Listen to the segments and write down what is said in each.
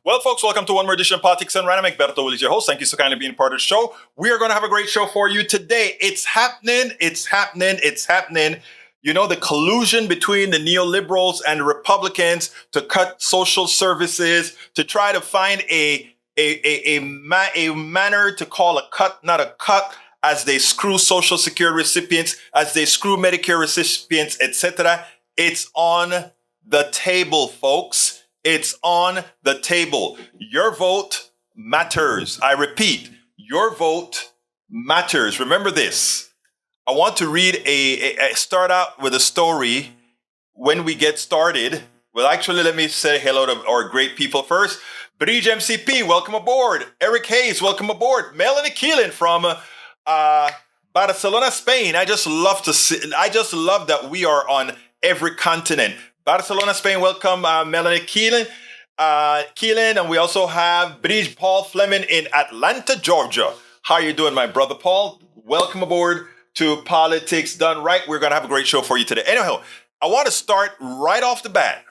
Well, folks, welcome to one more edition of Politics and Random. Egberto Will is your host. Thank you so kindly being part of the show. We are going to have a great show for you today. It's happening. It's happening. It's happening. You know, the collusion between the neoliberals and the Republicans to cut social services, to try to find a manner to call a cut not a cut, as they screw Social Security recipients, as they screw Medicare recipients, etc. It's on the table, folks. It's on the table. Your vote matters. I repeat, your vote matters. Remember this. I want to read start out with a story when we get started. Well, actually, let me say hello to our great people first. Bridge MCP, welcome aboard. Eric Hayes, welcome aboard. Melanie Keelan from Barcelona, Spain. I just love that we are on every continent. Barcelona, Spain, welcome Melanie Keelan. And we also have Bridge Paul Fleming in Atlanta, Georgia. How are you doing, my brother Paul? Welcome aboard to Politics Done Right. We're going to have a great show for you today. Anyhow, I want to start right off the bat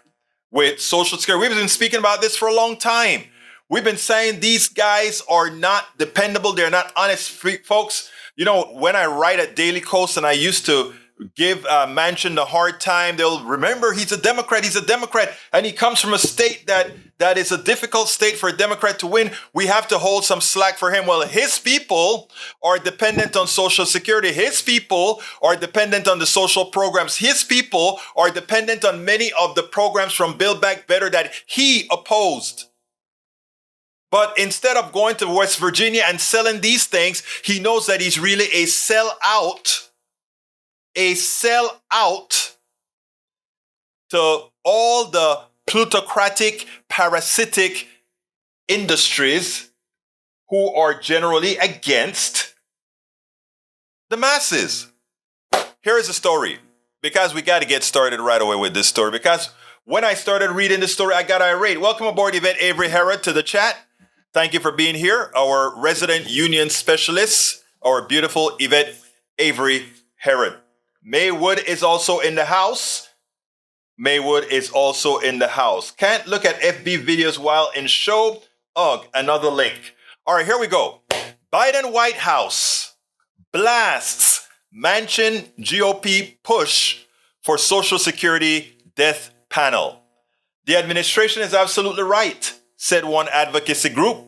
with Social Security. We've been speaking about this for a long time. We've been saying these guys are not dependable. They're not honest folks. You know, when I write at Daily Kos and I used to give Manchin the hard time, they'll remember he's a Democrat, and he comes from a state that is a difficult state for a Democrat to win. We have to hold some slack for him. Well, his people are dependent on Social Security. His people are dependent on the social programs. His people are dependent on many of the programs from Build Back Better that he opposed. But instead of going to West Virginia and selling these things, he knows that he's really a sellout to all the plutocratic, parasitic industries who are generally against the masses. Here is the story, because we got to get started right away with this story, because when I started reading this story, I got irate. Welcome aboard, Yvette Avery Herod, to the chat. Thank you for being here, our resident union specialist, our beautiful Yvette Avery Herod. Maywood is also in the house. Can't look at FB videos while in show. Ugh, another link. All right, here we go. Biden White House blasts Manchin GOP push for Social Security death panel. The administration is absolutely right, said one advocacy group.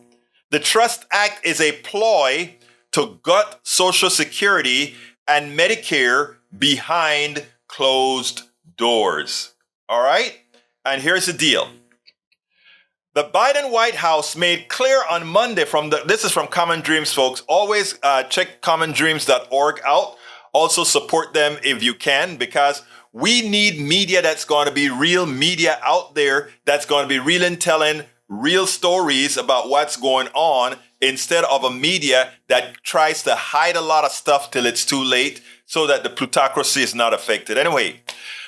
The Trust Act is a ploy to gut Social Security and Medicare behind closed doors. All right? And here's the deal. The Biden White House made clear on Monday this is from Common Dreams, folks. Always check commondreams.org out. Also support them if you can, because we need media that's going to be real media out there, that's going to be real and telling real stories about what's going on, instead of a media that tries to hide a lot of stuff till it's too late so that the plutocracy is not affected. Anyway,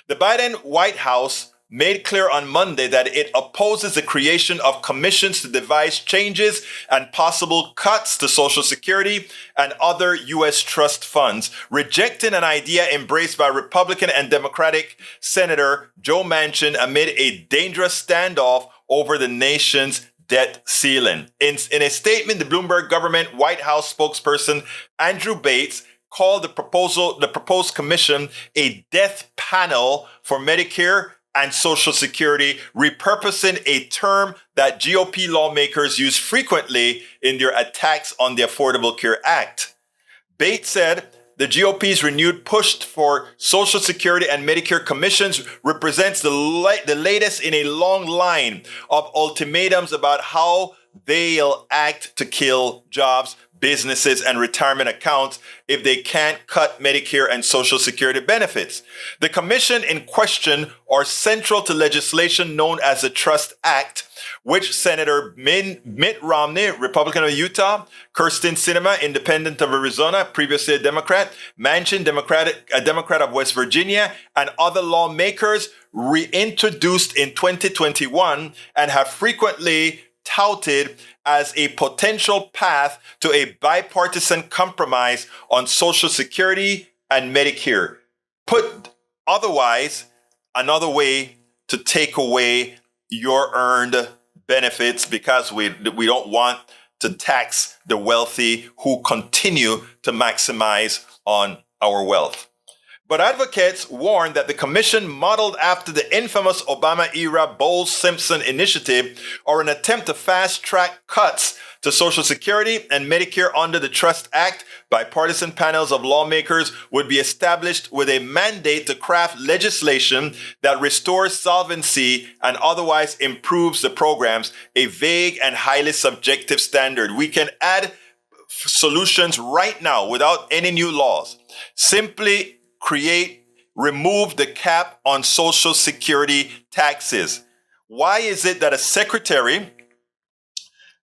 the Biden White House made clear on Monday that it opposes the creation of commissions to devise changes and possible cuts to Social Security and other U.S. trust funds, rejecting an idea embraced by Republican and Democratic Senator Joe Manchin amid a dangerous standoff over the nation's debt ceiling. In a statement, the Bloomberg government White House spokesperson Andrew Bates called the proposed commission a death panel for Medicare and Social Security, repurposing a term that GOP lawmakers use frequently in their attacks on the Affordable Care Act. Bates said the GOP's renewed push for Social Security and Medicare commissions represents the latest in a long line of ultimatums about how they'll act to kill jobs, businesses, and retirement accounts if they can't cut Medicare and Social Security benefits. The commission in question are central to legislation known as the Trust Act, which Senator Mitt Romney, Republican of Utah, Kyrsten Sinema, Independent of Arizona, previously a Democrat, Manchin, a Democrat of West Virginia, and other lawmakers reintroduced in 2021 and have frequently touted as a potential path to a bipartisan compromise on Social Security and Medicare. Put otherwise, another way to take away your earned benefits because we don't want to tax the wealthy who continue to maximize on our wealth. But advocates warn that the commission, modeled after the infamous Obama-era Bowles-Simpson initiative, are an attempt to fast-track cuts to Social Security and Medicare under the Trust Act. Bipartisan panels of lawmakers would be established with a mandate to craft legislation that restores solvency and otherwise improves the programs, a vague and highly subjective standard. We can add solutions right now without any new laws. Simply remove the cap on Social Security taxes. Why is it that a secretary,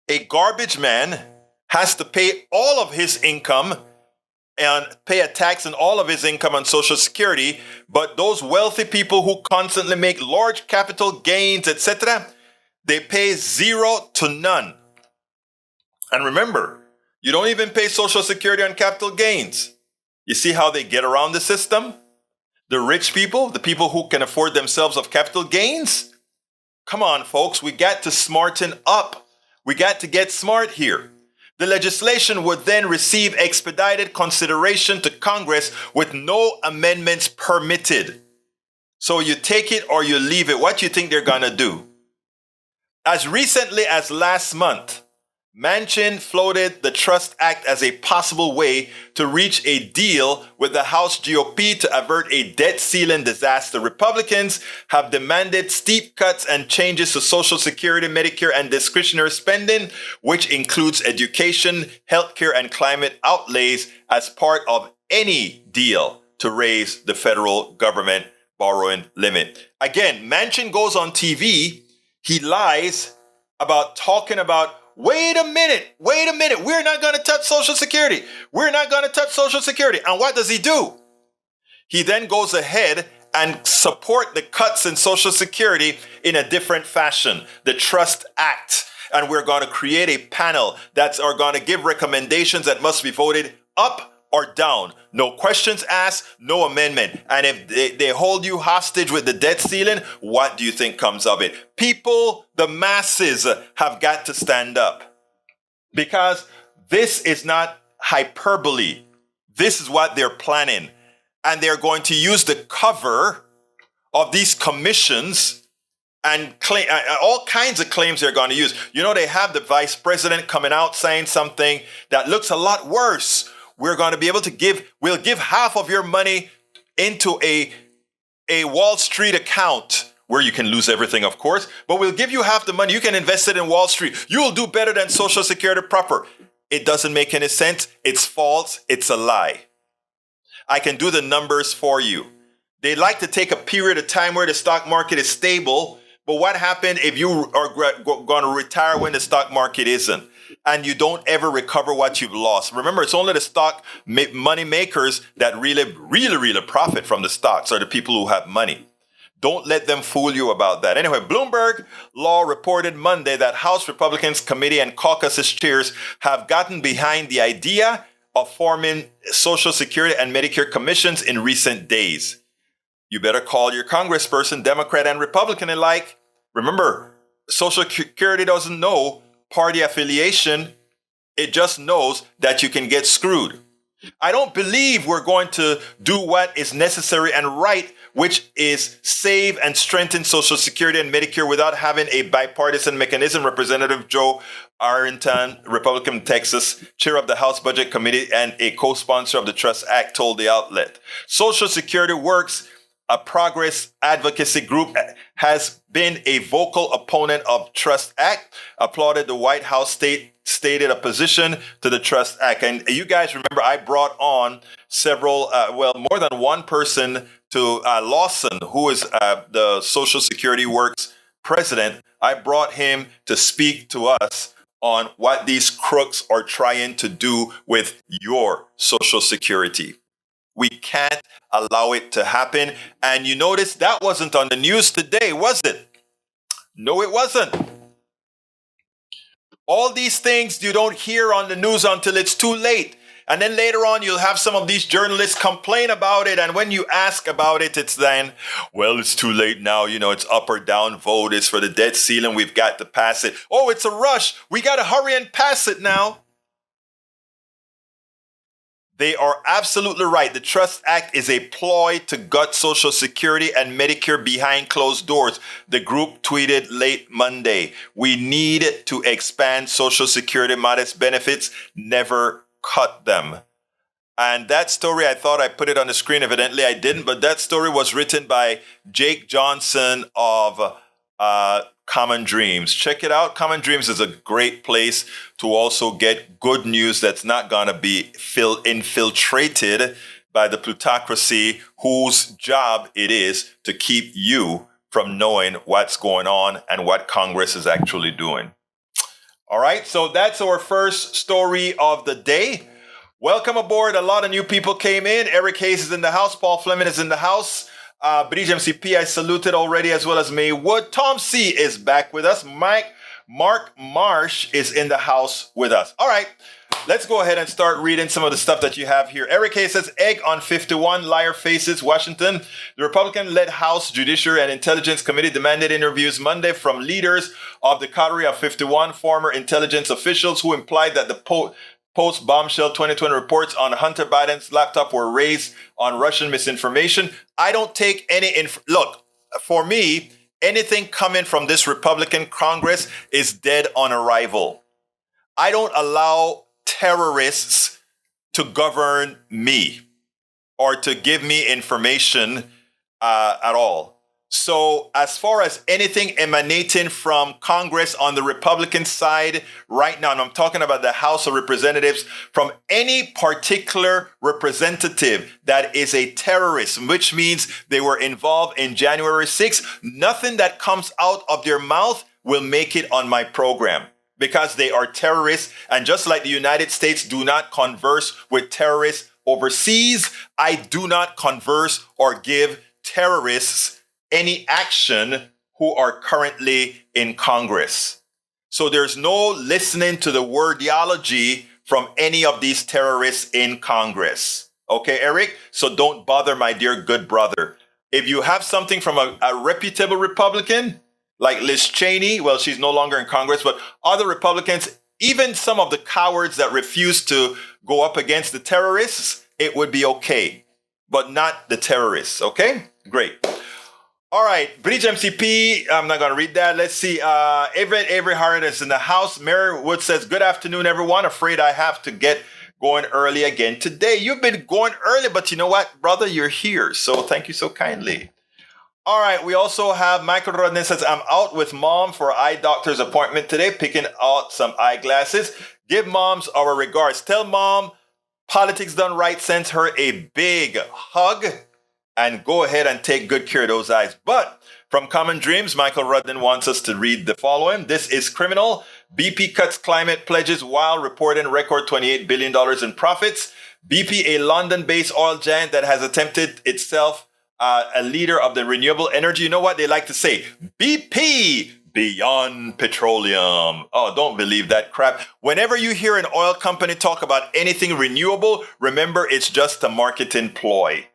a garbage man, has to pay all of his income and pay a tax on all of his income on Social Security, but those wealthy people who constantly make large capital gains, etc., they pay zero to none? And remember, you don't even pay Social Security on capital gains. You see how they get around the system? The rich people, the people who can afford themselves of capital gains? Come on, folks, we got to smarten up. We got to get smart here. The legislation would then receive expedited consideration to Congress with no amendments permitted. So you take it or you leave it. What do you think they're going to do? As recently as last month, Manchin floated the Trust Act as a possible way to reach a deal with the House GOP to avert a debt ceiling disaster. Republicans have demanded steep cuts and changes to Social Security, Medicare, and discretionary spending, which includes education, healthcare, and climate outlays as part of any deal to raise the federal government borrowing limit. Again, Manchin goes on TV, he lies about talking about, wait a minute, we're not going to touch Social Security. We're not going to touch Social Security. And what does he do? He then goes ahead and support the cuts in Social Security in a different fashion, the Trust Act. And we're going to create a panel that are going to give recommendations that must be voted up or down. No questions asked, no amendment. And if they hold you hostage with the debt ceiling, what do you think comes of it? People, the masses, have got to stand up. Because this is not hyperbole. This is what they're planning. And they're going to use the cover of these commissions and claim all kinds of claims they're going to use. You know, they have the vice president coming out saying something that looks a lot worse. We're going to be able to we'll give half of your money into a Wall Street account where you can lose everything, of course, but we'll give you half the money. You can invest it in Wall Street. You'll do better than Social Security proper. It doesn't make any sense. It's false. It's a lie. I can do the numbers for you. They like to take a period of time where the stock market is stable, but what happens if you are going to retire when the stock market isn't? And you don't ever recover what you've lost. Remember, it's only the stock money makers that really profit from the stocks are the people who have money. Don't let them fool you about that. Anyway, Bloomberg Law reported Monday that House Republicans Committee and caucus chairs have gotten behind the idea of forming Social Security and Medicare commissions in recent days. You better call your congressperson, Democrat and Republican alike. Remember, Social Security doesn't know party affiliation. It just knows that you can get screwed. I don't believe we're going to do what is necessary and right, which is save and strengthen Social Security and Medicare without having a bipartisan mechanism. Representative Joe Manchin, Republican Texas, chair of the House Budget Committee and a co-sponsor of the Trust Act, told the outlet. Social Security Works, a progress advocacy group, has been a vocal opponent of Trust Act, applauded the White House stated opposition to the Trust Act. And you guys remember I brought on several, more than one person to Lawson, who is the Social Security Works president. I brought him to speak to us on what these crooks are trying to do with your Social Security. We can't allow it to happen. And you notice that wasn't on the news today, was it? No, it wasn't. All these things you don't hear on the news until it's too late. And then later on, you'll have some of these journalists complain about it. And when you ask about it, it's then, well, it's too late now. It's up or down vote. It's for the debt ceiling. We've got to pass it. Oh, it's a rush. We got to hurry and pass it now. They are absolutely right. The Trust Act is a ploy to gut Social Security and Medicare behind closed doors. The group tweeted late Monday, we need to expand Social Security modest benefits, never cut them. And that story, I thought I put it on the screen. Evidently, I didn't. But that story was written by Jake Johnson of Common Dreams. Check it out. Common Dreams is a great place to also get good news that's not going to be infiltrated by the plutocracy whose job it is to keep you from knowing what's going on and what Congress is actually doing. All right, so that's our first story of the day. Welcome aboard. A lot of new people came in. Eric Hayes is in the house. Paul Fleming is in the house. Bridge MCP, I saluted already, as well as May Wood. Tom C is back with us. Mark Marsh is in the house with us. All right, let's go ahead and start reading some of the stuff that you have here. Eric Hayes says, egg on 51, liar faces, Washington. The Republican-led House Judiciary and Intelligence Committee demanded interviews Monday from leaders of the coterie of 51 former intelligence officials who implied that the post-bombshell 2020 reports on Hunter Biden's laptop were raised on Russian misinformation. I don't take any look, for me, anything coming from this Republican Congress is dead on arrival. I don't allow terrorists to govern me or to give me information at all. So as far as anything emanating from Congress on the Republican side right now, and I'm talking about the House of Representatives, from any particular representative that is a terrorist, which means they were involved in January 6th, nothing that comes out of their mouth will make it on my program because they are terrorists. And just like the United States do not converse with terrorists overseas, I do not converse or give terrorists any action who are currently in Congress. So there's no listening to the wordiology from any of these terrorists in Congress. Okay, Eric? So don't bother, my dear good brother. If you have something from a reputable Republican, like Liz Cheney, well, she's no longer in Congress, but other Republicans, even some of the cowards that refuse to go up against the terrorists, it would be okay, but not the terrorists. Okay? Great. All right, Bridge MCP, I'm not going to read that. Let's see. Avery Hart is in the house. Mary Wood says, good afternoon, everyone. Afraid I have to get going early again today. You've been going early, but you know what, brother? You're here. So thank you so kindly. All right, we also have Michael Rodney says, I'm out with mom for eye doctor's appointment today, picking out some eyeglasses. Give moms our regards. Tell mom Politics Done Right sends her a big hug. And go ahead and take good care of those eyes. But from Common Dreams, Michael Rudden wants us to read the following. This is criminal. BP cuts climate pledges while reporting record $28 billion in profits. BP, a London-based oil giant that has attempted itself a leader of the renewable energy. You know what they like to say? BP, beyond petroleum. Oh, don't believe that crap. Whenever you hear an oil company talk about anything renewable, remember it's just a marketing ploy.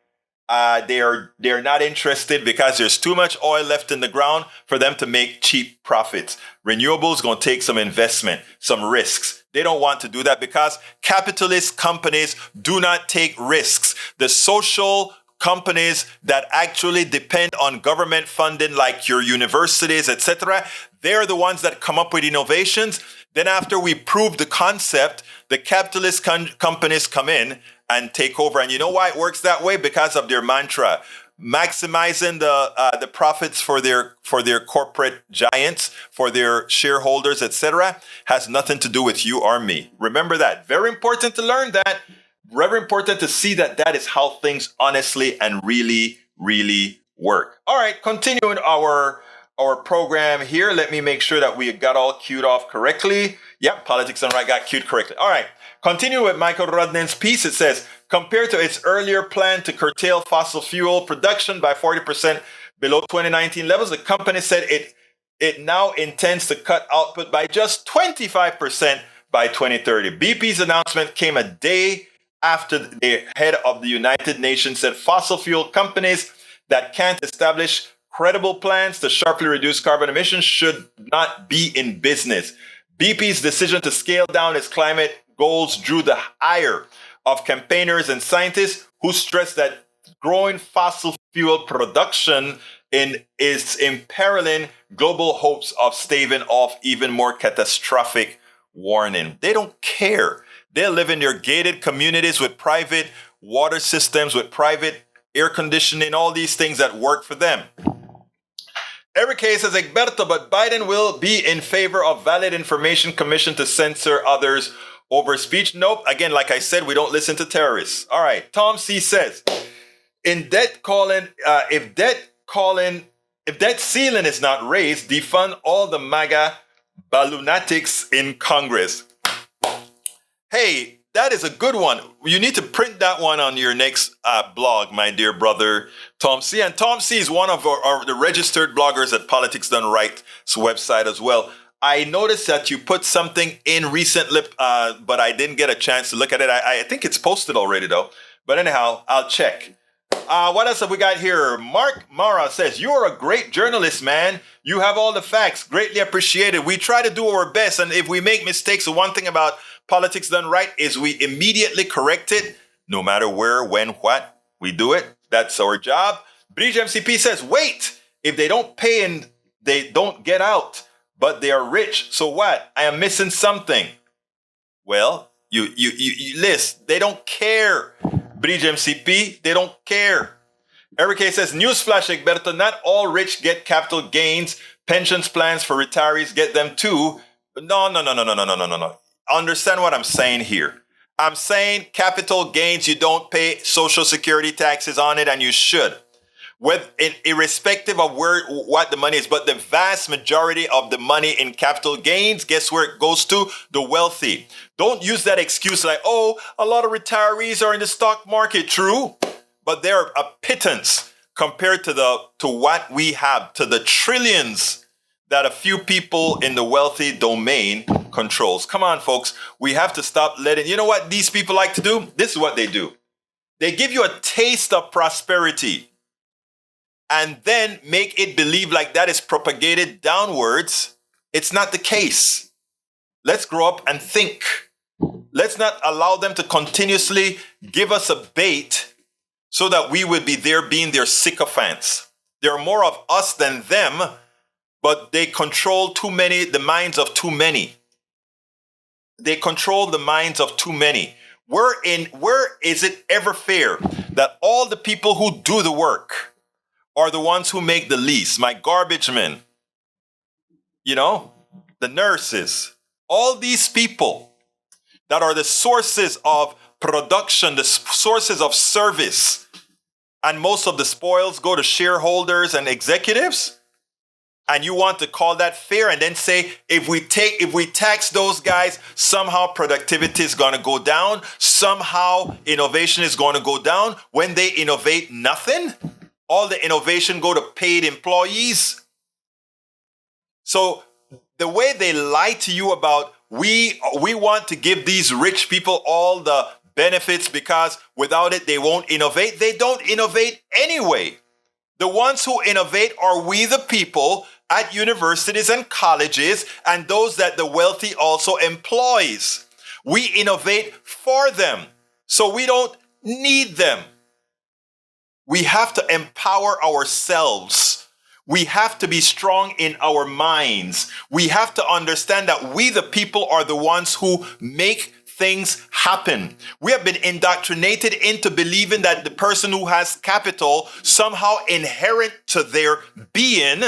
They're not interested because there's too much oil left in the ground for them to make cheap profits. Renewables going to take some investment, some risks. They don't want to do that because capitalist companies do not take risks. The social companies that actually depend on government funding, like your universities, etc., they're the ones that come up with innovations. Then after we prove the concept, the capitalist companies come in and take over. And you know why it works that way? Because of their mantra, maximizing the profits for their corporate giants, for their shareholders, etc., has nothing to do with you or me. Remember that. Very important to learn that. Very important to see that that is how things honestly and really, really work. All right, continuing our program here. Let me make sure that we got all queued off correctly. Yep, Politics Done Right got queued correctly. All right. Continue with Michael Rudnin's piece. It says, compared to its earlier plan to curtail fossil fuel production by 40% below 2019 levels, the company said it now intends to cut output by just 25% by 2030. BP's announcement came a day after the head of the United Nations said fossil fuel companies that can't establish credible plans to sharply reduce carbon emissions should not be in business. BP's decision to scale down its climate goals drew the ire of campaigners and scientists who stressed that growing fossil fuel production is imperiling global hopes of staving off even more catastrophic warning. They don't care. They live in their gated communities with private water systems, with private air conditioning, all these things that work for them. Every case says Egberto, but Biden will be in favor of valid information commission to censor others over speech. Nope. Again, like I said, we don't listen to terrorists. All right. Tom C says, if debt ceiling is not raised, defund all the MAGA balloonatics in Congress. Hey, that is a good one. You need to print that one on your next blog, my dear brother Tom C. And Tom C is one of the registered bloggers at Politics Done Right's website as well. I noticed that you put something in recently, but I didn't get a chance to look at it. I think it's posted already, though. But anyhow, I'll check. What else have we got here? Mark Mara says, you are a great journalist, man. You have all the facts. Greatly appreciated. We try to do our best. And if we make mistakes, the one thing about Politics Done Right is we immediately correct it, no matter where, when, what. We do it. That's our job. Bridge MCP says, wait, if they don't pay and they don't get out, but they are rich, so what? I am missing something. Well, you list. They don't care. Bridge MCP, they don't care. Eric A says, newsflash, Egberto, not all rich get capital gains. Pensions plans for retirees get them too. No. Understand what I'm saying here. I'm saying capital gains, you don't pay social security taxes on it, and you should. Irrespective of what the money is, but the vast majority of the money in capital gains, guess where it goes to? The wealthy. Don't use that excuse like, oh, a lot of retirees are in the stock market. True, but they're a pittance compared to what we have, to the trillions that a few people in the wealthy domain controls. Come on, folks. We have to stop letting, you know what these people like to do? This is what they do. They give you a taste of prosperity and then make it believe like that is propagated downwards. It's not the case. Let's grow up and think. Let's not allow them to continuously give us a bait so that we would be there being their sycophants. There are more of us than them, but they control the minds of too many. They control the minds of too many. Where is it ever fair that all the people who do the work are the ones who make the least? My garbage men, the nurses, all these people that are the sources of production, the sources of service, and most of the spoils go to shareholders and executives. And you want to call that fair and then say, if we tax those guys, somehow productivity is going to go down. Somehow innovation is going to go down. When they innovate nothing, all the innovation go to paid employees. So the way they lie to you about, we want to give these rich people all the benefits because without it, they won't innovate. They don't innovate anyway. The ones who innovate are we the people at universities and colleges and those that the wealthy also employs. We innovate for them, so we don't need them. We have to empower ourselves. We have to be strong in our minds. We have to understand that we the people are the ones who make things happen. We have been indoctrinated into believing that the person who has capital somehow inherent to their being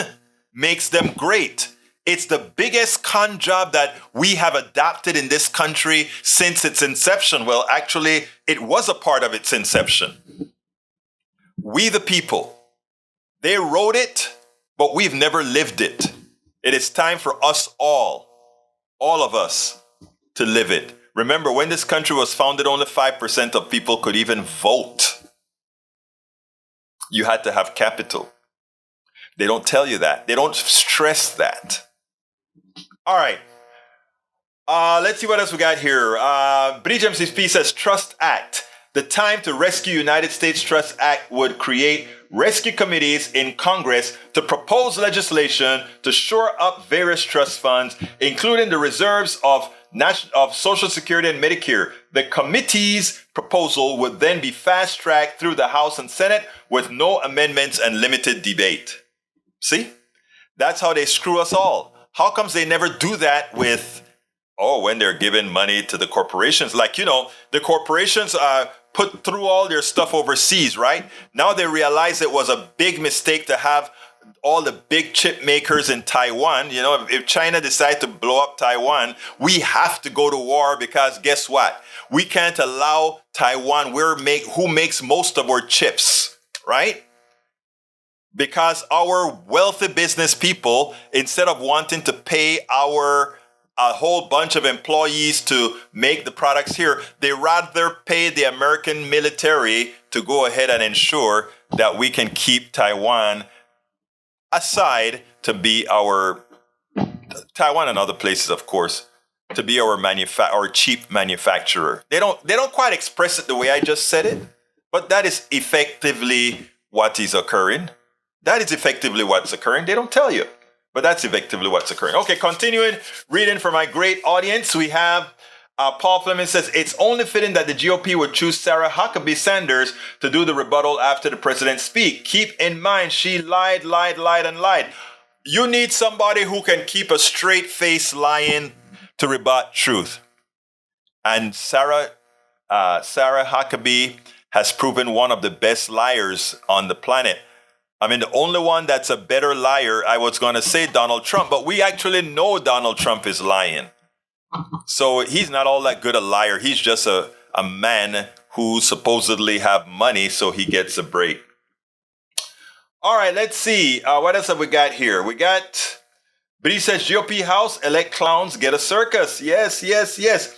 makes them great. It's the biggest con job that we have adopted in this country since its inception. Well, actually, it was a part of its inception. We the people, they wrote it, but we've never lived it. It is time for us all of us, to live it. Remember, when this country was founded, only 5% of people could even vote. You had to have capital. They don't tell you that. They don't stress that. All right. Let's see what else we got here. Bridge MCP says Trust Act. The time to rescue United States Trust Act would create rescue committees in Congress to propose legislation to shore up various trust funds, including the reserves of Social Security and Medicare. The committee's proposal would then be fast-tracked through the House and Senate with no amendments and limited debate. See? That's how they screw us all. How comes they never do that with, when they're giving money to the corporations? Like, the corporations put through all their stuff overseas, right? Now they realize it was a big mistake to have all the big chip makers in Taiwan. If China decides to blow up Taiwan, we have to go to war because guess what? We can't allow Taiwan, who makes most of our chips, right? Because our wealthy business people, instead of wanting to pay a whole bunch of employees to make the products here, they rather pay the American military to go ahead and ensure that we can keep Taiwan aside to be Taiwan and other places, of course, to be our cheap manufacturer. They don't quite express it the way I just said it, but that is effectively what is occurring. That is effectively what's occurring. They don't tell you. But that's effectively what's occurring. Okay, continuing reading for my great audience, we have Paul Fleming says, it's only fitting that the GOP would choose Sarah Huckabee Sanders to do the rebuttal after the president's speech. Keep in mind, she lied, and lied. You need somebody who can keep a straight face lying to rebut truth. And Sarah Huckabee has proven one of the best liars on the planet. I mean, the only one that's a better liar, I was going to say Donald Trump, but we actually know Donald Trump is lying. So he's not all that good a liar. He's just a man who supposedly have money, so he gets a break. All right, let's see. What else have we got here? But he says GOP House, elect clowns, get a circus. Yes.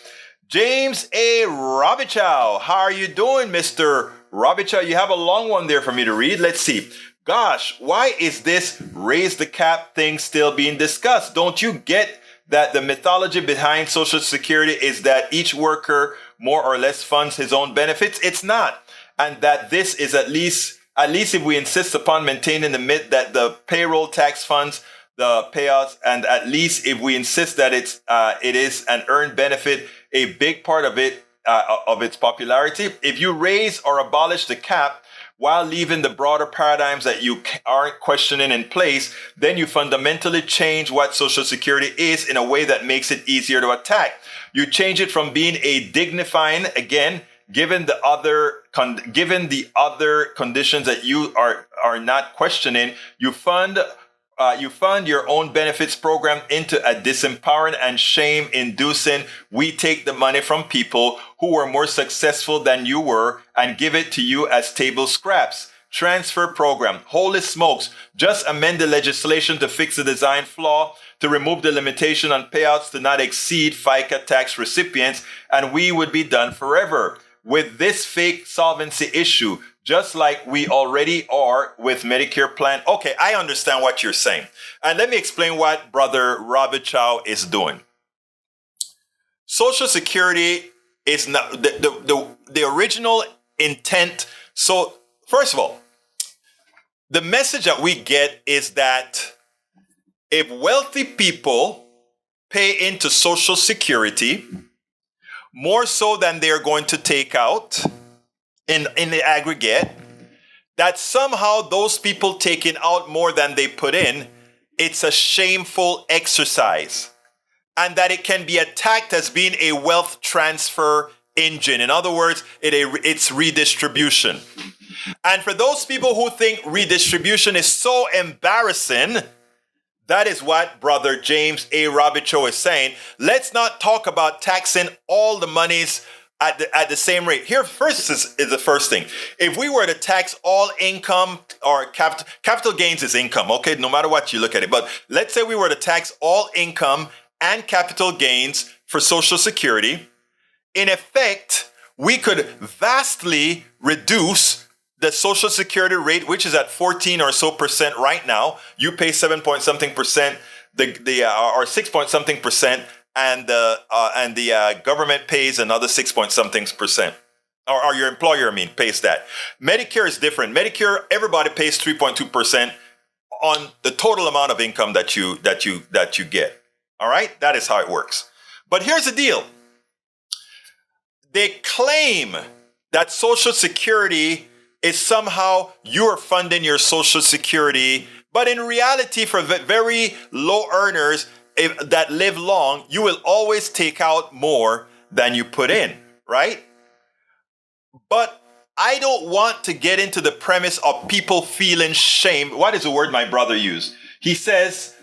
James A. Robichow. How are you doing, Mr. Robichow? You have a long one there for me to read. Let's see. Gosh, why is this raise the cap thing still being discussed? Don't you get that the mythology behind Social Security is that each worker more or less funds his own benefits? It's not. And that this is at least if we insist upon maintaining the myth that the payroll tax funds the payouts, and at least if we insist that it is an earned benefit, a big part of it, of its popularity. If you raise or abolish the cap, while leaving the broader paradigms that you aren't questioning in place, then you fundamentally change what Social Security is in a way that makes it easier to attack. You change it from being a dignifying, again, given the other conditions that you are not questioning, you fund your own benefits program into a disempowering and shame-inducing, we take the money from people who were more successful than you were and give it to you as table scraps. Transfer program. Holy smokes. Just amend the legislation to fix the design flaw, to remove the limitation on payouts to not exceed FICA tax recipients, and we would be done forever. With this fake solvency issue, just like we already are with Medicare plan. Okay, I understand what you're saying. And let me explain what Brother Robichow is doing. Social Security is not the original intent. So, first of all, the message that we get is that if wealthy people pay into Social Security more so than they're going to take out in the aggregate, that somehow those people taking out more than they put in, it's a shameful exercise, and that it can be attacked as being a wealth transfer engine. In other words, it's redistribution. And for those people who think redistribution is so embarrassing, that is what Brother James A. Robichow is saying. Let's not talk about taxing all the monies at the same rate. Here first is the first thing. If we were to tax all income or capital gains is income, okay, no matter what you look at it. But let's say we were to tax all income and capital gains for Social Security. In effect, we could vastly reduce the Social Security rate, which is at 14 or so percent right now. You pay 7 point something percent, or 6 point something percent, and the government pays another 6 point something percent. Or your employer, pays that. Medicare is different. Medicare, everybody pays 3.2% on the total amount of income that you get. All right? That is how it works. But here's the deal. They claim that Social Security is somehow you're funding your Social Security, but in reality, for very low earners that live long, you will always take out more than you put in, right? But I don't want to get into the premise of people feeling shame. What is the word my brother used? He says,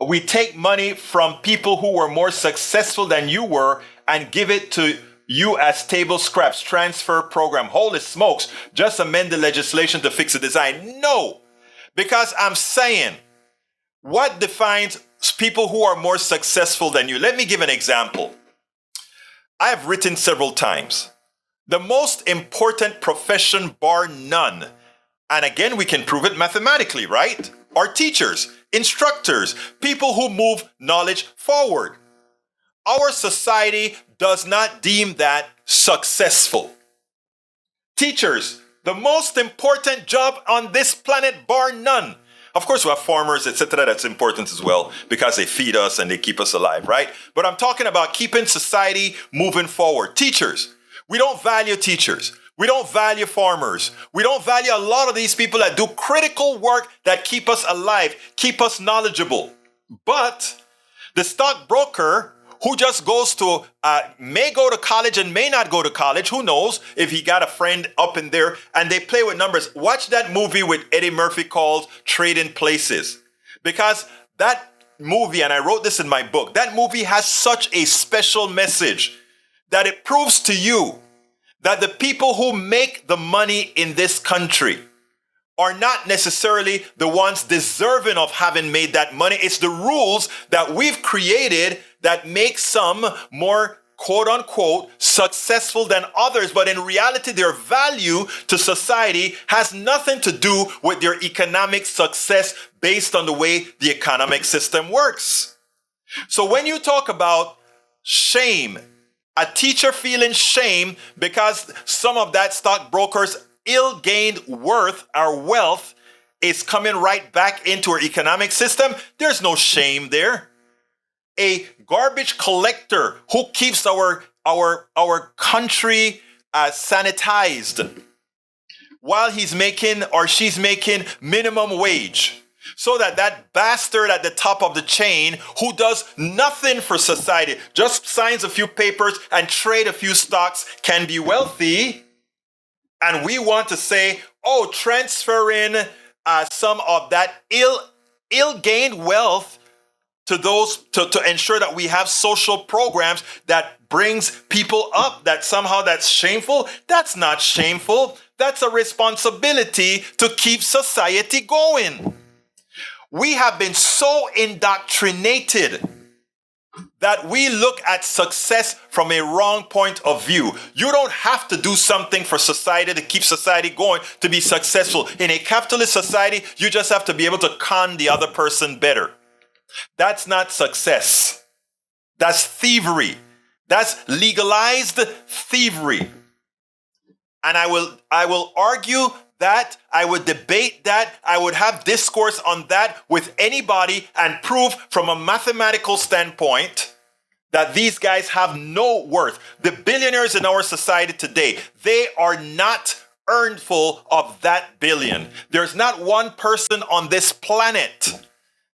we take money from people who were more successful than you were and give it to you as table scraps, transfer program. Holy smokes, just amend the legislation to fix the design. No, because I'm saying, what defines people who are more successful than you? Let me give an example. I have written several times. The most important profession, bar none, and again, we can prove it mathematically, right? Are teachers, instructors, people who move knowledge forward. Our society does not deem that successful. Teachers, the most important job on this planet, bar none. Of course, we have farmers, etc. That's important as well because they feed us and they keep us alive, right? But I'm talking about keeping society moving forward. Teachers, we don't value teachers. We don't value farmers. We don't value a lot of these people that do critical work that keep us alive, keep us knowledgeable. But the stockbroker who just goes to, may go to college and may not go to college, who knows if he got a friend up in there and they play with numbers. Watch that movie with Eddie Murphy called Trading Places. Because that movie, and I wrote this in my book, that movie has such a special message that it proves to you that the people who make the money in this country are not necessarily the ones deserving of having made that money. It's the rules that we've created that make some more, quote unquote, successful than others. But in reality, their value to society has nothing to do with their economic success based on the way the economic system works. So when you talk about shame, a teacher feeling shame because some of that stockbroker's ill-gained worth or wealth is coming right back into our economic system, there's no shame there. A garbage collector who keeps our country sanitized while he's making or she's making minimum wage, so that bastard at the top of the chain who does nothing for society, just signs a few papers and trade a few stocks, can be wealthy. And we want to say, oh, transfer in some of that ill-gained wealth to those to ensure that we have social programs that brings people up, that somehow that's shameful. That's not shameful. That's a responsibility to keep society going. We have been so indoctrinated that we look at success from a wrong point of view. You don't have to do something for society to keep society going to be successful. In a capitalist society, you just have to be able to con the other person better. That's not success. That's thievery. That's legalized thievery. And I will argue that, I would debate that, I would have discourse on that with anybody and prove from a mathematical standpoint that these guys have no worth. The billionaires in our society today, they are not earnful of that billion. There's not one person on this planet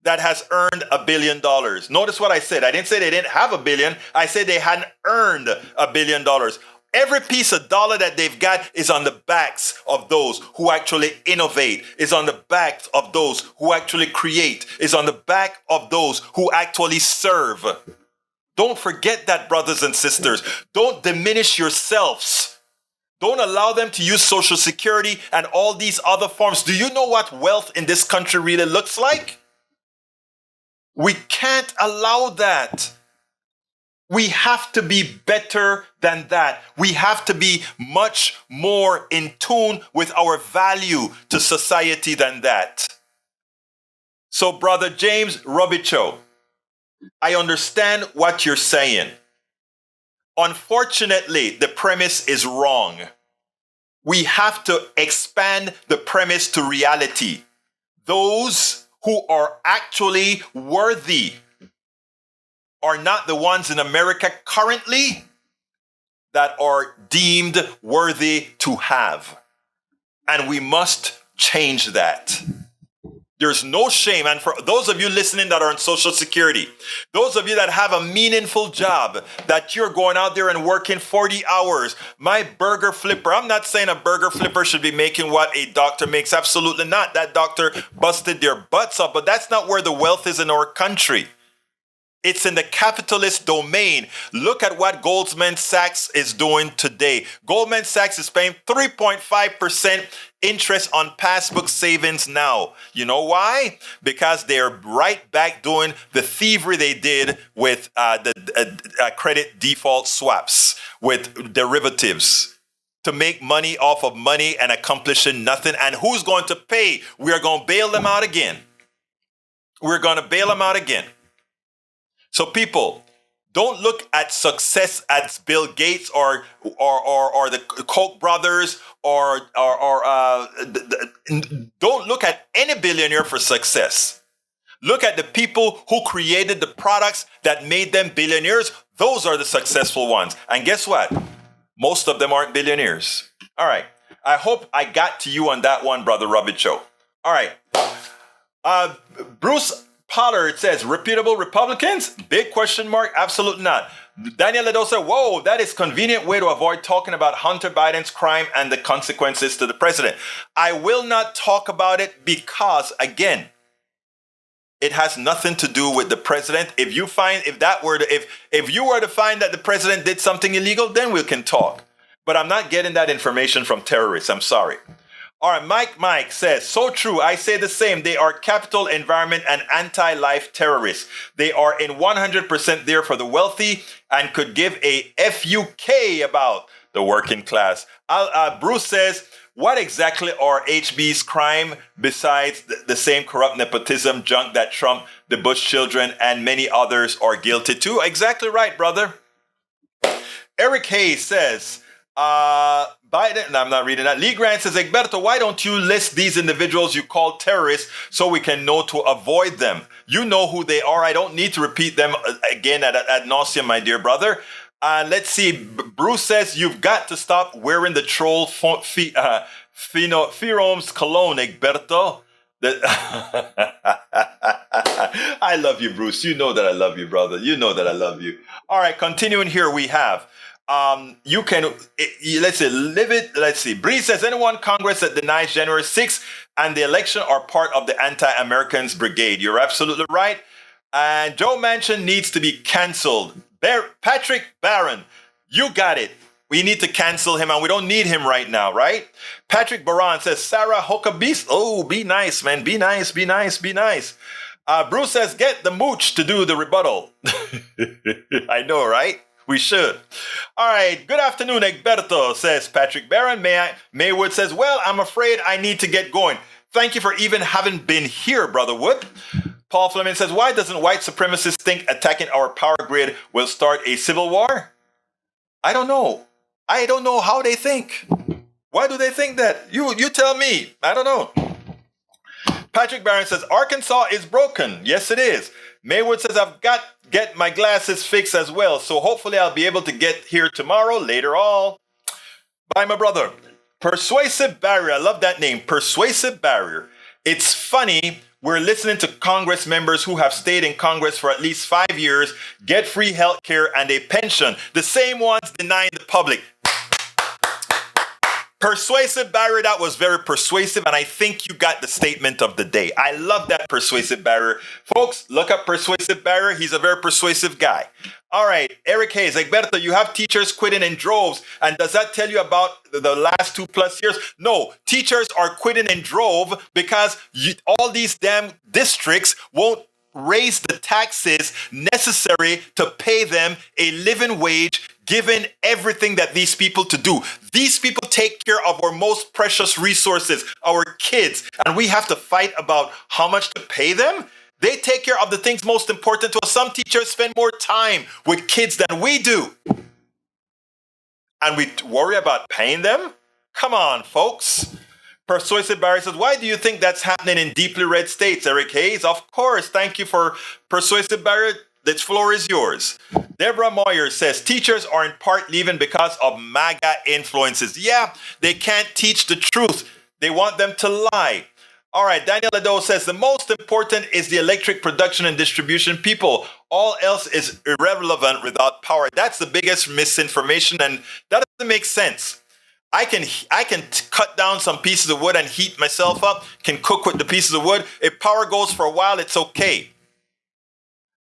that has earned $1 billion. Notice what I said. I didn't say they didn't have $1 billion. I said they hadn't earned $1 billion. Every piece of dollar that they've got is on the backs of those who actually innovate, is on the backs of those who actually create, is on the back of those who actually serve. Don't forget that, brothers and sisters. Don't diminish yourselves. Don't allow them to use Social Security and all these other forms. Do you know what wealth in this country really looks like? We can't allow that. We have to be better than that. We have to be much more in tune with our value to society than that. So, Brother James Robichaud, I understand what you're saying. Unfortunately, the premise is wrong. We have to expand the premise to reality. Those who are actually worthy are not the ones in America currently that are deemed worthy to have. And we must change that. There's no shame. And for those of you listening that are on Social Security, those of you that have a meaningful job, that you're going out there and working 40 hours, my burger flipper, I'm not saying a burger flipper should be making what a doctor makes. Absolutely not. That doctor busted their butts up, but that's not where the wealth is in our country. It's in the capitalist domain. Look at what Goldman Sachs is doing today. Goldman Sachs is paying 3.5% interest on passbook savings now. You know why? Because they're right back doing the thievery they did with the credit default swaps, with derivatives, to make money off of money and accomplishing nothing. And who's going to pay? We are going to bail them out again. We're going to bail them out again. So people, don't look at success as Bill Gates or the Koch brothers don't look at any billionaire for success. Look at the people who created the products that made them billionaires. Those are the successful ones. And guess what? Most of them aren't billionaires. All right. I hope I got to you on that one, Brother Robicho. All right. Bruce Pollard says, reputable Republicans? Big question mark. Absolutely not. Daniel Ledo said, whoa, that is a convenient way to avoid talking about Hunter Biden's crime and the consequences to the president. I will not talk about it because, again, it has nothing to do with the president. If you were to find that the president did something illegal, then we can talk. But I'm not getting that information from terrorists. I'm sorry. All right, Mike says, so true. I say the same. They are capital, environment, and anti-life terrorists. They are in 100% there for the wealthy and could give a FUK about the working class. Bruce says, what exactly are HB's crime besides the same corrupt nepotism junk that Trump, the Bush children, and many others are guilty to? Exactly right, brother. Eric Hayes says, Biden, and I'm not reading that. Lee Grant says, Egberto, why don't you list these individuals you call terrorists so we can know to avoid them? You know who they are. I don't need to repeat them again ad nauseum, my dear brother. Let's see. Bruce says, you've got to stop wearing the troll Pheromones cologne, Egberto. I love you, Bruce. You know that I love you, brother. You know that I love you. All right, continuing here, we have you can, let's see, live it. Let's see. Bree says, anyone Congress that denies January 6th and the election are part of the anti-Americans brigade. You're absolutely right. And Joe Manchin needs to be canceled. Patrick Barron, you got it. We need to cancel him and we don't need him right now, right? Patrick Baran says, Sarah Huckabee. Oh, be nice, man. Be nice, be nice, be nice. Bruce says, get the mooch to do the rebuttal. I know, right? We should. All right. Good afternoon, Egberto, says Patrick Barron. Maywood says, well, I'm afraid I need to get going. Thank you for even having been here, Brother Wood. Paul Fleming says, why doesn't white supremacists think attacking our power grid will start a civil war? I don't know. I don't know how they think. Why do they think that? You tell me. I don't know. Patrick Barron says, Arkansas is broken. Yes, it is. Maywood says, I've got to get my glasses fixed as well. So hopefully I'll be able to get here tomorrow, later on. Bye, my brother. Persuasive Barrier. I love that name. Persuasive Barrier. It's funny. We're listening to Congress members who have stayed in Congress for at least 5 years, get free health care and a pension. The same ones denying the public. Persuasive Barrier, that was very persuasive, and I think you got the statement of the day. I love that, Persuasive Barrier. Folks, look up Persuasive Barrier. He's a very persuasive guy. All right, Eric Hayes, Egberto, you have teachers quitting in droves, and does that tell you about the last 2+ years? No, teachers are quitting in drove because all these damn districts won't raise the taxes necessary to pay them a living wage, given everything that these people to do. These people take care of our most precious resources, our kids, and we have to fight about how much to pay them. They take care of the things most important to us. Some teachers spend more time with kids than we do. And we worry about paying them? Come on, folks. Persuasive Barry says, why do you think that's happening in deeply red states, Eric Hayes? Of course. Thank you for Persuasive Barry. This floor is yours. Deborah Moyer says, teachers are in part leaving because of MAGA influences. Yeah, they can't teach the truth. They want them to lie. All right, Daniel Ado says, the most important is the electric production and distribution people. All else is irrelevant without power. That's the biggest misinformation, and that doesn't make sense. I can cut down some pieces of wood and heat myself up, can cook with the pieces of wood. If power goes for a while, it's okay.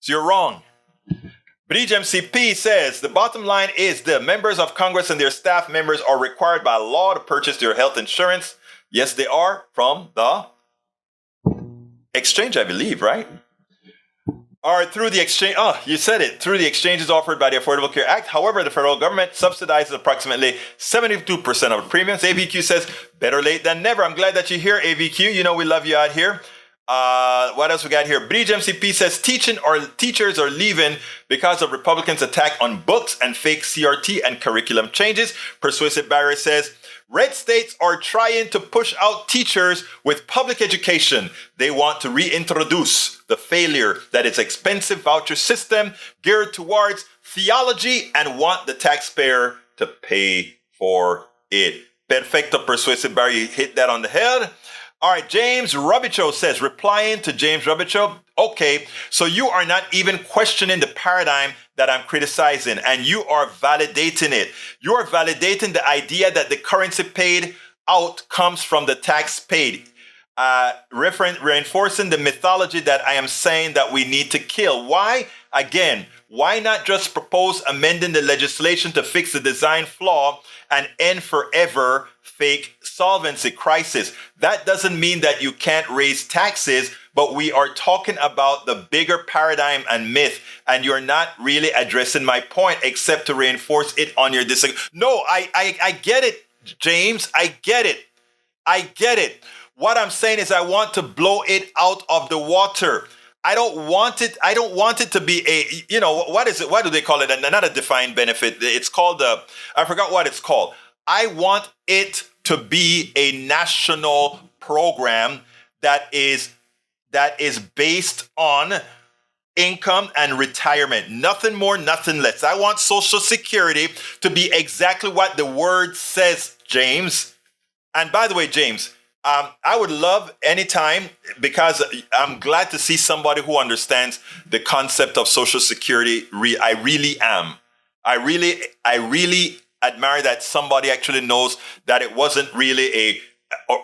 So you're wrong. Bridge MCP says, the bottom line is the members of Congress and their staff members are required by law to purchase their health insurance. Yes, they are from the exchange, I believe, right? Or through the exchange. Oh, you said it. Through the exchanges offered by the Affordable Care Act. However, the federal government subsidizes approximately 72% of the premiums. AVQ says, better late than never. I'm glad that you're here, AVQ. You know we love you out here. What else we got here? Bridge MCP says, teachers are leaving because of Republicans' attack on books and fake CRT and curriculum changes. Persuasive Barry says, red states are trying to push out teachers with public education. They want to reintroduce the failure that is expensive voucher system geared towards theology and want the taxpayer to pay for it. Perfecto, Persuasive Barry, you hit that on the head. All right, James Robichaud says, replying to James Robichaud, okay, so you are not even questioning the paradigm that I'm criticizing, and you are validating it. You are validating the idea that the currency paid out comes from the tax paid, reinforcing the mythology that I am saying that we need to kill. Why? Again, why not just propose amending the legislation to fix the design flaw and end forever fake solvency crisis? That doesn't mean that you can't raise taxes, but we are talking about the bigger paradigm and myth, and you're not really addressing my point except to reinforce it on your disagreement. No, I get it, James. I get it. I get it. What I'm saying is I want to blow it out of the water. I don't want it to be a, what is it? What do they call it? Not a defined benefit. It's called I forgot what it's called. I want it to be a national program that is based on income and retirement. Nothing more, nothing less. I want Social Security to be exactly what the word says, James. And by the way, James, I would love anytime, because I'm glad to see somebody who understands the concept of Social Security. I really am. I really admire that somebody actually knows that it wasn't really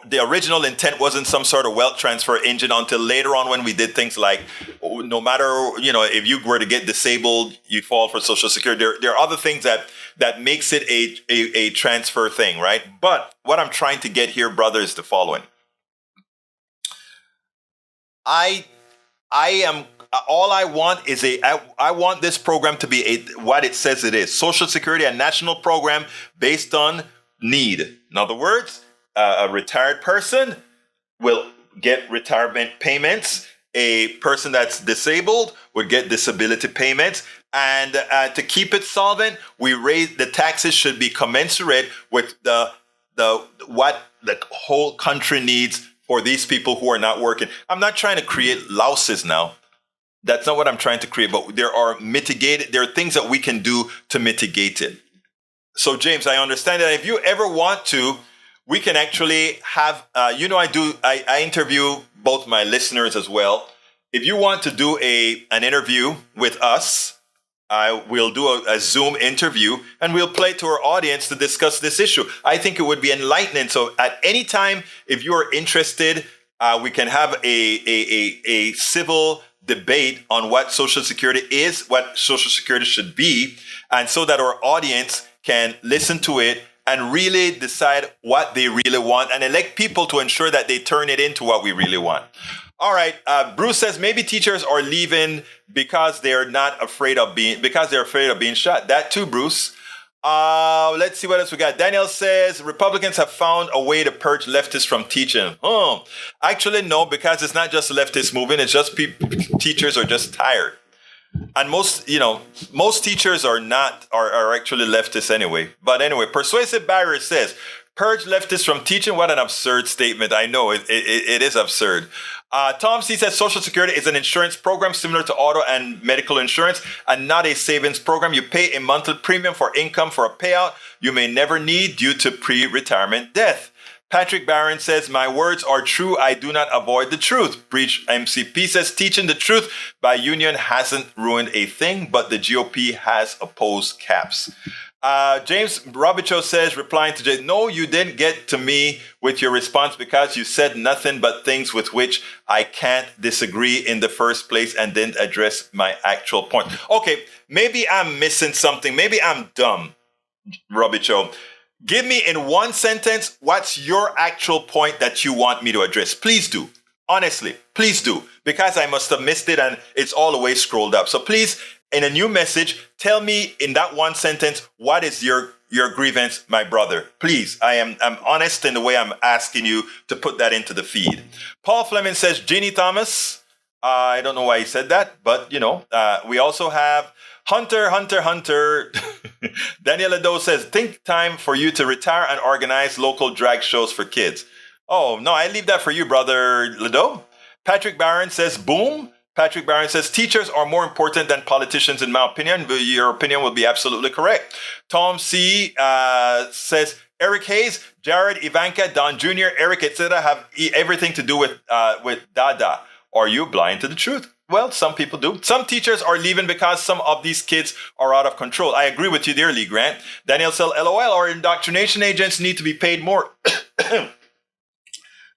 the original intent wasn't some sort of wealth transfer engine until later on when we did things like, no matter, if you were to get disabled, you fall for Social Security. There are other things that makes it a transfer thing, right? But what I'm trying to get here, brother, is the following. I am, all I want is I want this program to be what it says it is. Social Security, a national program based on need. In other words, a retired person will get retirement payments. A person that's disabled would get disability payments. And to keep it solvent, we raise the taxes should be commensurate with what the whole country needs for these people who are not working. I'm not trying to create louses now. That's not what I'm trying to create, but there are things that we can do to mitigate it. So, James, I understand that if you ever want to, we can actually have, I interview both my listeners as well. If you want to do an interview with us, I will do a Zoom interview and we'll play to our audience to discuss this issue. I think it would be enlightening. So at any time, if you are interested, we can have a civil debate on what Social Security is, what Social Security should be, and so that our audience can listen to it and really decide what they really want and elect people to ensure that they turn it into what we really want. All right. Bruce says maybe teachers are leaving because they're afraid of being shot. That too, Bruce. Let's see what else we got. Daniel says Republicans have found a way to purge leftists from teaching. Actually, no, because it's not just the leftist movement. It's just teachers are just tired. And most teachers are actually leftists anyway. But anyway, Persuasive Barrier says, purge leftists from teaching. What an absurd statement. I know it is absurd. Tom C says Social Security is an insurance program similar to auto and medical insurance and not a savings program. You pay a monthly premium for income for a payout you may never need due to pre-retirement death. Patrick Barron says, my words are true. I do not avoid the truth. Breach MCP says, teaching the truth by union hasn't ruined a thing, but the GOP has opposed caps. James Robichaud says, replying to Jay, no, you didn't get to me with your response because you said nothing but things with which I can't disagree in the first place and didn't address my actual point. Okay, maybe I'm missing something. Maybe I'm dumb, Robichaud. Give me in one sentence, what's your actual point that you want me to address? Please do. Honestly, please do. Because I must have missed it and it's all the way scrolled up. So please, in a new message, tell me in that one sentence, what is your grievance, my brother? Please, I'm honest in the way I'm asking you to put that into the feed. Paul Fleming says, Jeannie Thomas. I don't know why he said that, but we also have Hunter. Daniel Ledo says, think time for you to retire and organize local drag shows for kids. Oh, no, I leave that for you, brother Ledo. Patrick Barron says, boom. Patrick Barron says, teachers are more important than politicians, in my opinion. Your opinion will be absolutely correct. Tom C. Says, Eric Hayes, Jared, Ivanka, Don Jr., Eric, etc. have everything to do with Dada. Are you blind to the truth? Well, some people do. Some teachers are leaving because some of these kids are out of control. I agree with you there, Lee Grant. Daniel Sell, LOL, our indoctrination agents need to be paid more to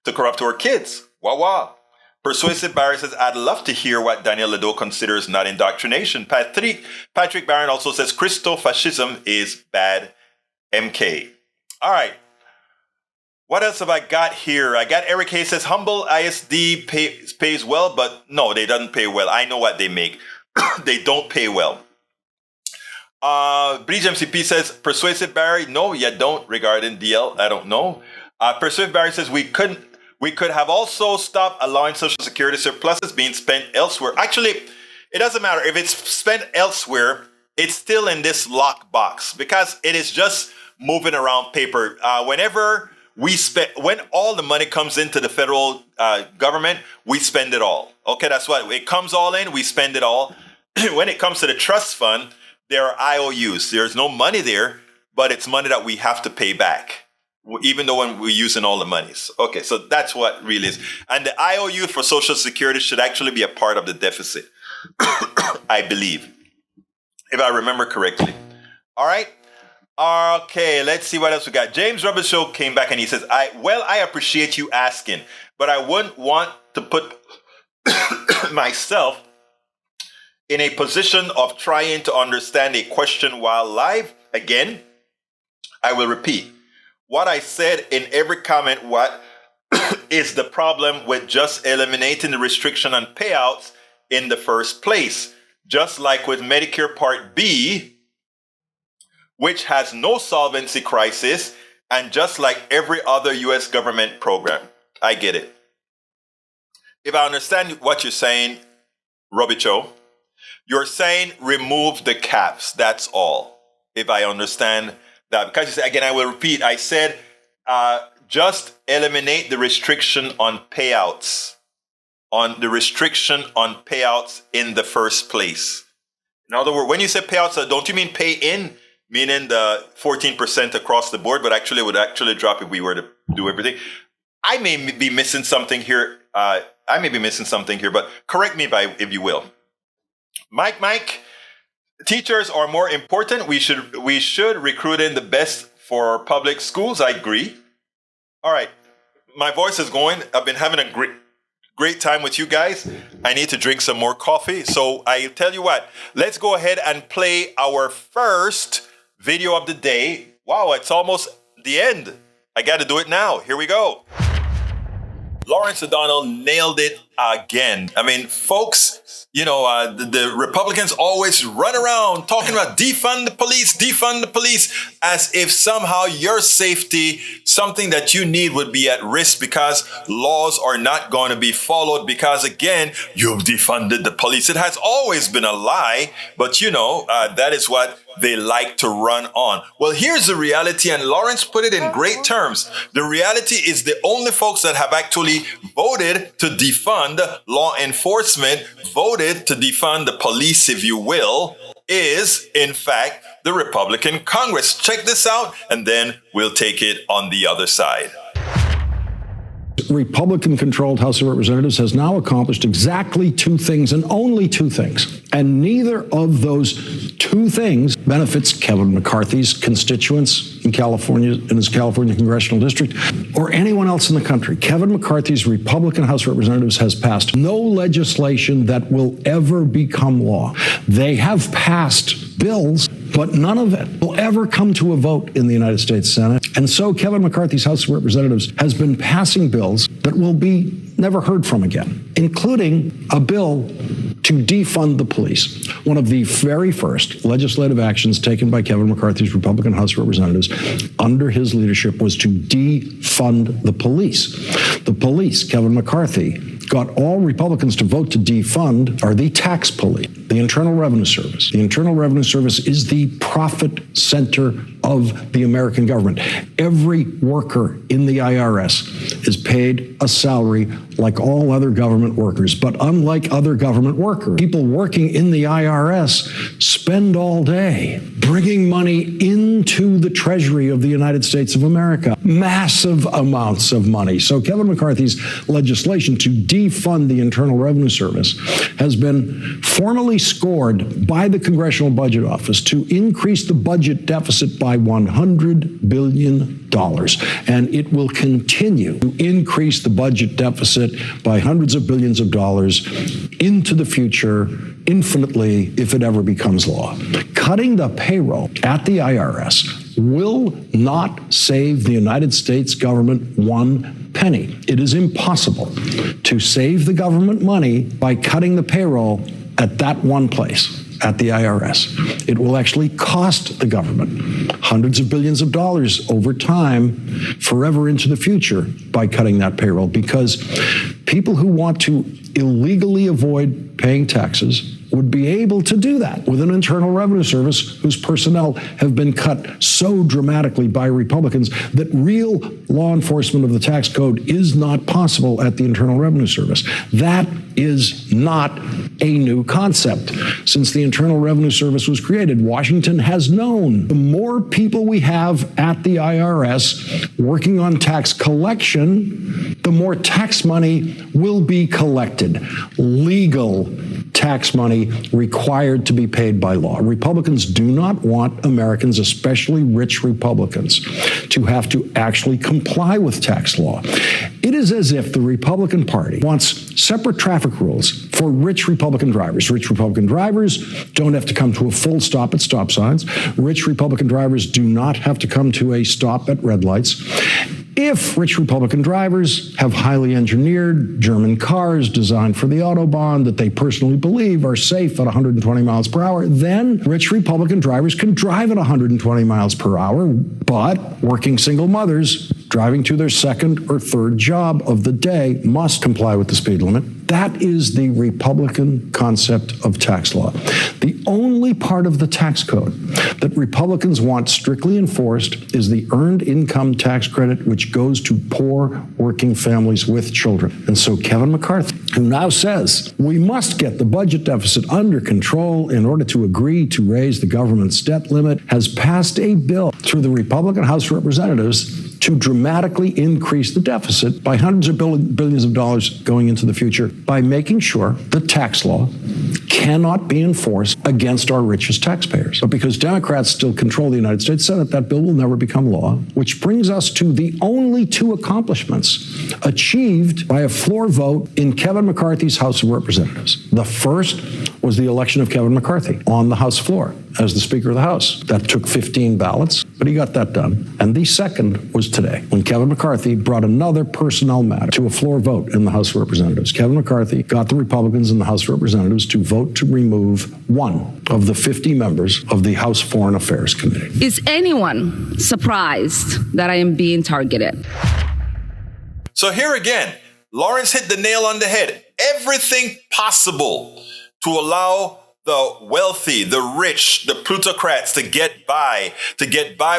corrupt our kids. Wah. Persuasive Barry says, I'd love to hear what Daniel Ledo considers not indoctrination. Patrick Barron also says, Christo-fascism is bad. MK. All right. What else have I got here? I got Eric Hayes says, Humble ISD pays well, but no, they don't pay well. I know what they make. They don't pay well. Breach MCP says, Persuasive Barry, no, you don't regarding DL. I don't know. Persuasive Barry says, we could have also stopped allowing Social Security surpluses being spent elsewhere. Actually, it doesn't matter. If it's spent elsewhere, it's still in this lockbox because it is just moving around paper. When all the money comes into the federal government, we spend it all. Okay, that's what it comes all in. We spend it all. When it comes to the trust fund, there are IOUs. There's no money there, but it's money that we have to pay back, even though when we're using all the monies. Okay, so that's what really is. And the IOU for Social Security should actually be a part of the deficit, I believe, if I remember correctly. All right. Okay, let's see what else we got. James Robichaud came back and he says, I appreciate you asking, but I wouldn't want to put myself in a position of trying to understand a question while live. Again, I will repeat what I said in every comment. What is the problem with just eliminating the restriction on payouts in the first place? Just like with Medicare Part B, which has no solvency crisis, and just like every other U.S. government program. I get it. If I understand what you're saying, Robichaud, you're saying remove the caps. That's all. If I understand that. Because you say, again, I will repeat, I said just eliminate the restriction on payouts. On the restriction on payouts in the first place. In other words, when you say payouts, don't you mean pay in? Meaning the 14% across the board, but actually it would actually drop if we were to do everything. I may be missing something here. But correct me if you will. Mike, teachers are more important. We should recruit in the best for public schools. I agree. All right. My voice is going. I've been having a great time with you guys. I need to drink some more coffee. So I tell you what, let's go ahead and play our first video of the day. Wow, it's almost the end. I got to do it now. Here we go. Lawrence O'Donnell nailed it again. I mean, folks, the Republicans always run around talking about defund the police, as if somehow your safety, something that you need, would be at risk because laws are not going to be followed because, again, you've defunded the police. It has always been a lie, but that is what they like to run on. Well, here's the reality, and Lawrence put it in great terms. The reality is the only folks that have actually voted to defund law enforcement, voted to defund the police, if you will, is, in fact, the Republican Congress. Check this out, and then we'll take it on the other side. Republican-controlled House of Representatives has now accomplished exactly two things, and only two things. And neither of those two things benefits Kevin McCarthy's constituents in California, in his California congressional district, or anyone else in the country. Kevin McCarthy's Republican House of Representatives has passed no legislation that will ever become law. They have passed bills, but none of it will ever come to a vote in the United States Senate. And so Kevin McCarthy's House of Representatives has been passing bills that will be never heard from again, including a bill to defund the police. One of the very first legislative actions taken by Kevin McCarthy's Republican House of Representatives under his leadership was to defund the police. The police, Kevin McCarthy got all Republicans to vote to defund, are the tax police, the Internal Revenue Service. The Internal Revenue Service is the profit center of the American government. Every worker in the IRS is paid a salary like all other government workers. But unlike other government workers, people working in the IRS spend all day bringing money into the Treasury of the United States of America. Massive amounts of money. So Kevin McCarthy's legislation to defund the Internal Revenue Service has been formally scored by the Congressional Budget Office to increase the budget deficit by $100 billion. And it will continue to increase the budget deficit by hundreds of billions of dollars into the future infinitely if it ever becomes law. Cutting the payroll at the IRS will not save the United States government one penny. It is impossible to save the government money by cutting the payroll at that one place, at the IRS. It will actually cost the government hundreds of billions of dollars over time, forever into the future, by cutting that payroll, because people who want to illegally avoid paying taxes would be able to do that with an Internal Revenue Service whose personnel have been cut so dramatically by Republicans that real law enforcement of the tax code is not possible at the Internal Revenue Service. That is not a new concept. Since the Internal Revenue Service was created, Washington has known the more people we have at the IRS working on tax collection, the more tax money will be collected. Legal tax money required to be paid by law. Republicans do not want Americans, especially rich Republicans, to have to actually comply with tax law. It is as if the Republican Party wants separate traffic rules for rich Republican drivers. Rich Republican drivers don't have to come to a full stop at stop signs. Rich Republican drivers do not have to come to a stop at red lights. If rich Republican drivers have highly engineered German cars designed for the Autobahn that they personally believe are safe at 120 miles per hour, then rich Republican drivers can drive at 120 miles per hour, but working single mothers driving to their second or third job of the day must comply with the speed limit. That is the Republican concept of tax law. The only part of the tax code that Republicans want strictly enforced is the earned income tax credit, which goes to poor working families with children. And so Kevin McCarthy, who now says we must get the budget deficit under control in order to agree to raise the government's debt limit, has passed a bill through the Republican House of Representatives to dramatically increase the deficit by hundreds of billions of dollars going into the future by making sure that tax law cannot be enforced against our richest taxpayers. But because Democrats still control the United States Senate, that bill will never become law, which brings us to the only two accomplishments achieved by a floor vote in Kevin McCarthy's House of Representatives. The first was the election of Kevin McCarthy on the House floor as the Speaker of the House. That took 15 ballots, but he got that done. And the second was today, when Kevin McCarthy brought another personnel matter to a floor vote in the House of Representatives. Kevin McCarthy got the Republicans in the House of Representatives to vote to remove one of the 50 members of the House Foreign Affairs Committee. Is anyone surprised that I am being targeted? So here again, Lawrence hit the nail on the head. Everything possible to allow the wealthy, the rich, the plutocrats to get by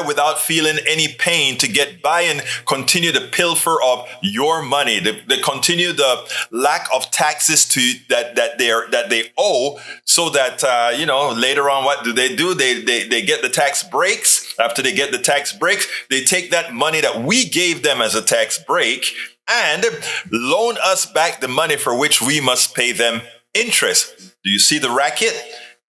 without feeling any pain, to get by and continue to pilfer of your money, to continue the lack of taxes that they owe, so that later on, what do? They get the tax breaks. After they get the tax breaks, they take that money that we gave them as a tax break and loan us back the money for which we must pay them interest. Do you see the racket?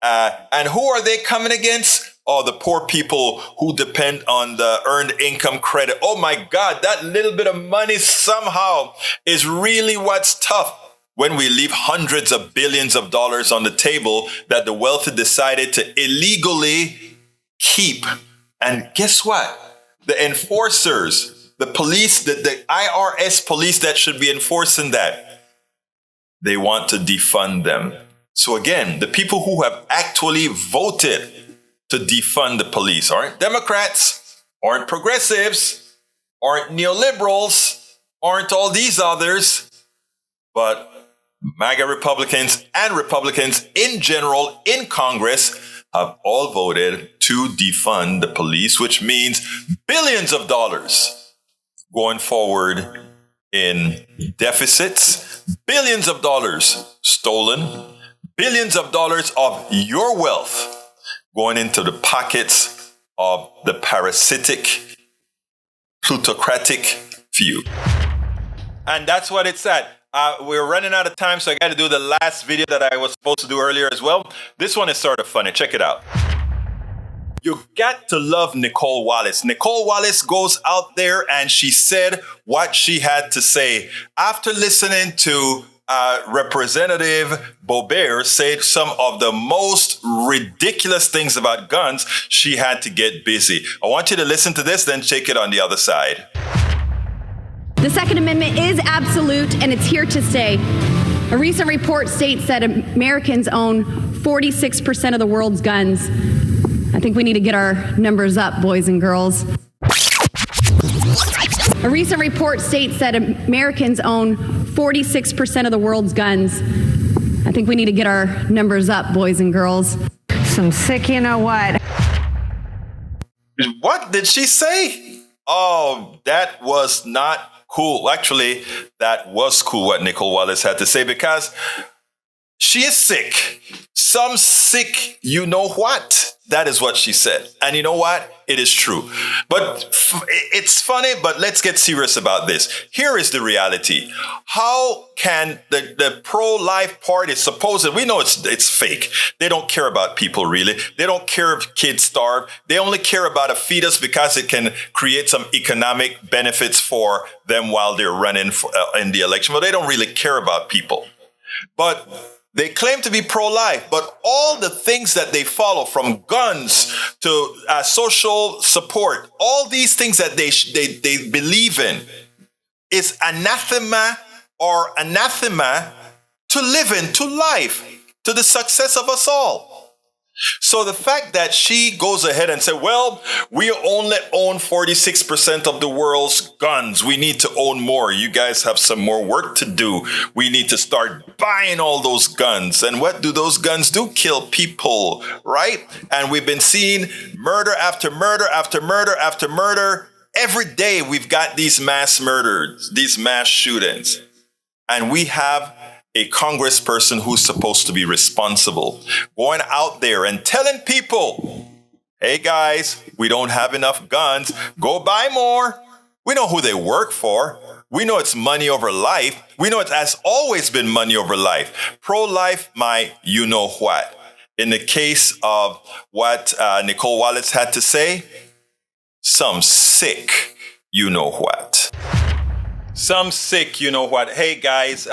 And who are they coming against? Oh, the poor people who depend on the earned income credit. Oh my God, that little bit of money somehow is really what's tough when we leave hundreds of billions of dollars on the table that the wealthy decided to illegally keep. And guess what? The enforcers, the police, the IRS police that should be enforcing that, they want to defund them. So again, the people who have actually voted to defund the police aren't Democrats, aren't progressives, aren't neoliberals, aren't all these others, but MAGA Republicans and Republicans in general in Congress have all voted to defund the police, which means billions of dollars going forward in deficits, billions of dollars stolen, billions of dollars of your wealth going into the pockets of the parasitic, plutocratic few. And that's what it's at. We're running out of time, so I got to do the last video that I was supposed to do earlier as well. This one is sort of funny. Check it out. You got to love Nicolle Wallace. Nicolle Wallace goes out there and she said what she had to say after listening to Representative Boebert said some of the most ridiculous things about guns. She had to get busy. I want you to listen to this, then check it on the other side. The Second Amendment is absolute and it's here to stay. A recent report states that Americans own 46% of the world's guns. I think we need to get our numbers up, boys and girls. A recent report states that Americans own 46% of the world's guns. I think we need to get our numbers up, boys and girls. Some sick, you know what? What did she say? Oh, that was not cool. Actually, that was cool what Nicolle Wallace had to say, because she is sick. Some sick, you know what? That is what she said. And you know what? It is true. But it's funny, but let's get serious about this. Here is the reality. How can the pro-life party we know it's fake. They don't care about people, really. They don't care if kids starve. They only care about a fetus because it can create some economic benefits for them while they're running in the election. But they don't really care about people. But they claim to be pro-life, but all the things that they follow, from guns to social support, all these things that they believe in, is anathema to living, to life, to the success of us all. So the fact that she goes ahead and said, well, we only own 46% of the world's guns. We need to own more. You guys have some more work to do. We need to start buying all those guns. And what do those guns do? Kill people, right? And we've been seeing murder after murder after murder after murder. Every day we've got these mass murders, these mass shootings. And we have a congressperson who's supposed to be responsible, going out there and telling people, hey guys, we don't have enough guns. Go buy more. We know who they work for. We know it's money over life. We know it has always been money over life. Pro-life, my you know what. In the case of what Nicolle Wallace had to say, some sick you know what. Some sick you know what. Hey guys,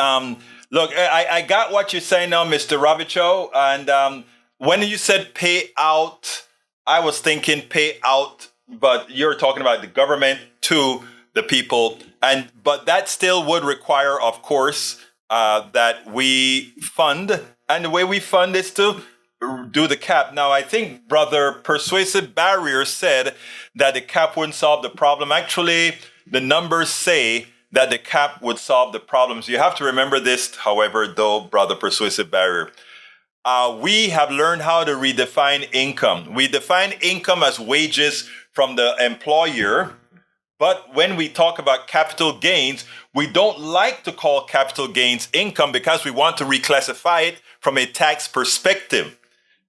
Look, I got what you're saying now, Mr. Robichaud. And when you said pay out, I was thinking pay out, but you're talking about the government to the people. But that still would require, of course, that we fund. And the way we fund is to do the cap. Now, I think Brother Persuasive Barrier said that the cap wouldn't solve the problem. Actually, the numbers say that the cap would solve the problems. You have to remember this, however, though, Brother Persuasive Barrier. We have learned how to redefine income. We define income as wages from the employer. But when we talk about capital gains, we don't like to call capital gains income because we want to reclassify it from a tax perspective.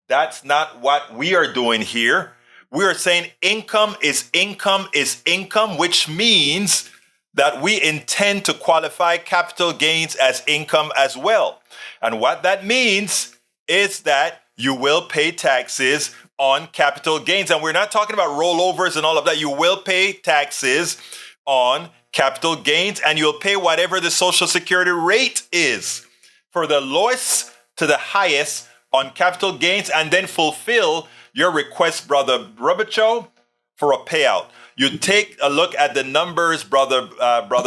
That's not what we are doing here. We are saying income is income is income, which means that we intend to qualify capital gains as income as well. And what that means is that you will pay taxes on capital gains. And we're not talking about rollovers and all of that. You will pay taxes on capital gains, and you'll pay whatever the Social Security rate is, for the lowest to the highest on capital gains, and then fulfill your request, Brother Robichaud, for a payout. You take a look at the numbers, Brother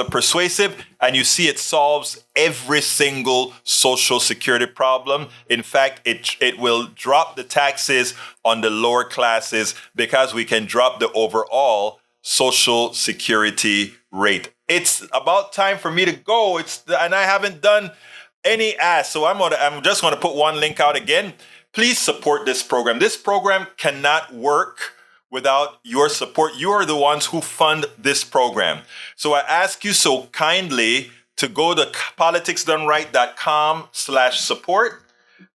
Persuasive, and you see it solves every single Social Security problem. In fact, it will drop the taxes on the lower classes because we can drop the overall Social Security rate. It's about time for me to go. And I haven't done any ads, so I'm just going to put one link out again. Please support this program. This program cannot work without your support. You are the ones who fund this program. So I ask you so kindly to go to politicsdoneright.com/support,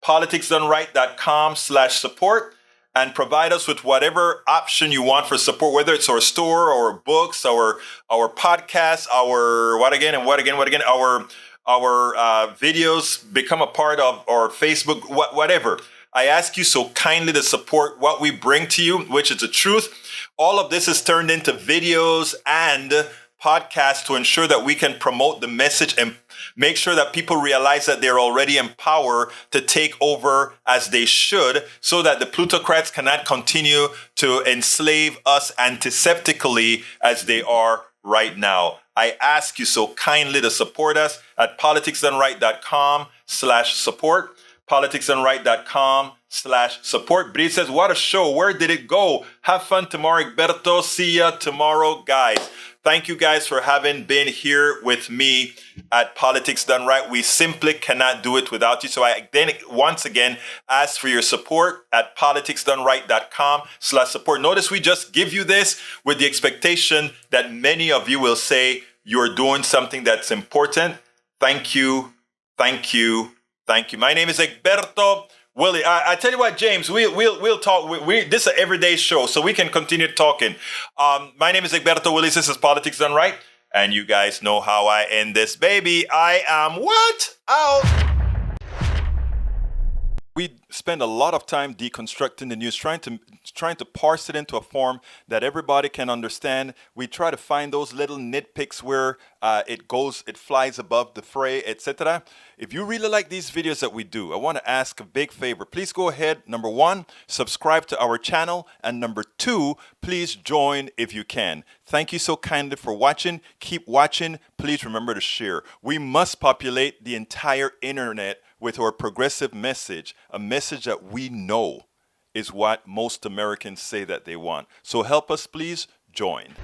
politicsdoneright.com/support, and provide us with whatever option you want for support, whether it's our store, our books, our podcast, our videos, become a part of our Facebook, whatever. I ask you so kindly to support what we bring to you, which is the truth. All of this is turned into videos and podcasts to ensure that we can promote the message and make sure that people realize that they're already in power to take over as they should, so that the plutocrats cannot continue to enslave us antiseptically as they are right now. I ask you so kindly to support us at politicsdoneright.com/support. politicsdoneright.com/support. Bree says, what a show. Where did it go? Have fun tomorrow, Egberto. See ya tomorrow, guys. Thank you guys for having been here with me at Politics Done Right. We simply cannot do it without you. So I then once again ask for your support at politicsdoneright.com/support. Notice we just give you this with the expectation that many of you will say you're doing something that's important. Thank you. Thank you. Thank you. My name is Egberto Willie. I tell you what, James, we'll talk. This is an everyday show, so we can continue talking. My name is Egberto Willie. This is Politics Done Right, and you guys know how I end this, baby. I am what? Out. We spend a lot of time deconstructing the news, trying to parse it into a form that everybody can understand. We try to find those little nitpicks where it flies above the fray, etc. If you really like these videos that we do, I want to ask a big favor. Please go ahead, number one, subscribe to our channel, and number two, please join if you can. Thank you so kindly for watching. Keep watching. Please remember to share. We must populate the entire internet with our progressive message, a message that we know is what most Americans say that they want. So help us, please join.